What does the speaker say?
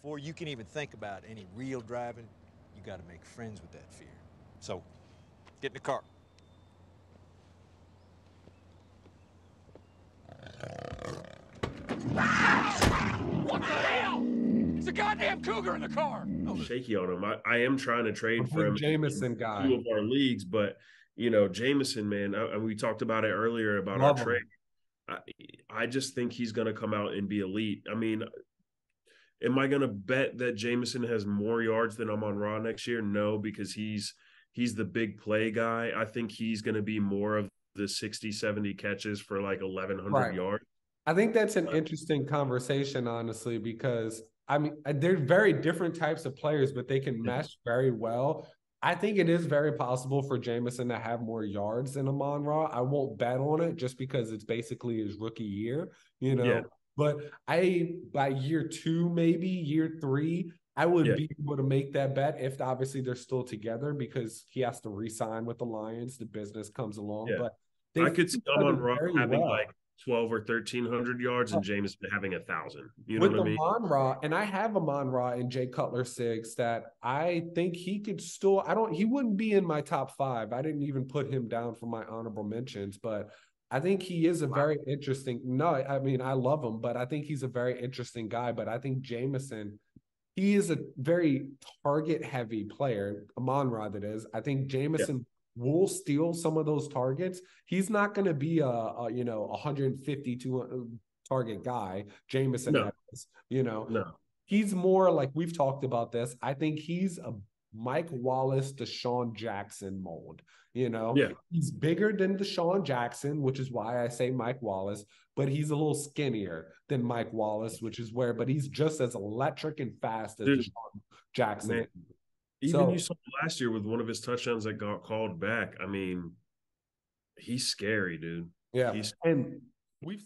before you can even think about any real driving, you got to make friends with that fear. So, get in the car. What the hell? It's a goddamn cougar in the car. Shaky on him. I am trying to A trade for big him Jameson in guy. 2 of our leagues, but Jameson, man, we talked about it earlier about our Love trade. him. I just think he's going to come out and be elite. I mean, am I going to bet that Jameson has more yards than Amon Ra next year? No, because he's the big play guy. I think he's going to be more of the 60, 70 catches for like 1,100 Right. yards. I think that's an interesting conversation, honestly, because I mean, they're very different types of players, but they can mesh very well. I think it is very possible for Jameson to have more yards than Amon Ra. I won't bet on it just because it's basically his rookie year, Yeah. But by year 2, maybe year 3, I would be able to make that bet if obviously they're still together because he has to re-sign with the Lions. The business comes along, Yeah. but they I could see fit Amon Ra very having well. like 12 or 1,300 yards and Jameson having 1,000. You know With what I mean? Amon Ra, and I have Amon Ra and Jay Cutler Sigs that I think he could still, he wouldn't be in my top 5. I didn't even put him down for my honorable mentions, but I think he is a very interesting, no, I mean, I love him, but I think he's a very interesting guy. But I think Jameson, he is a very target heavy player, Amon Ra that is. I think Jameson will steal some of those targets. He's not going to be a 150 to target guy. Jameson has, No. he's more like we've talked about this. I think he's a Mike Wallace, Deshaun Jackson mold. He's bigger than Deshaun Jackson, which is why I say Mike Wallace, but he's a little skinnier than Mike Wallace, which is but he's just as electric and fast as Deshaun Jackson. Man, even you saw last year with one of his touchdowns that got called back. I mean, he's scary, dude. Yeah. And we've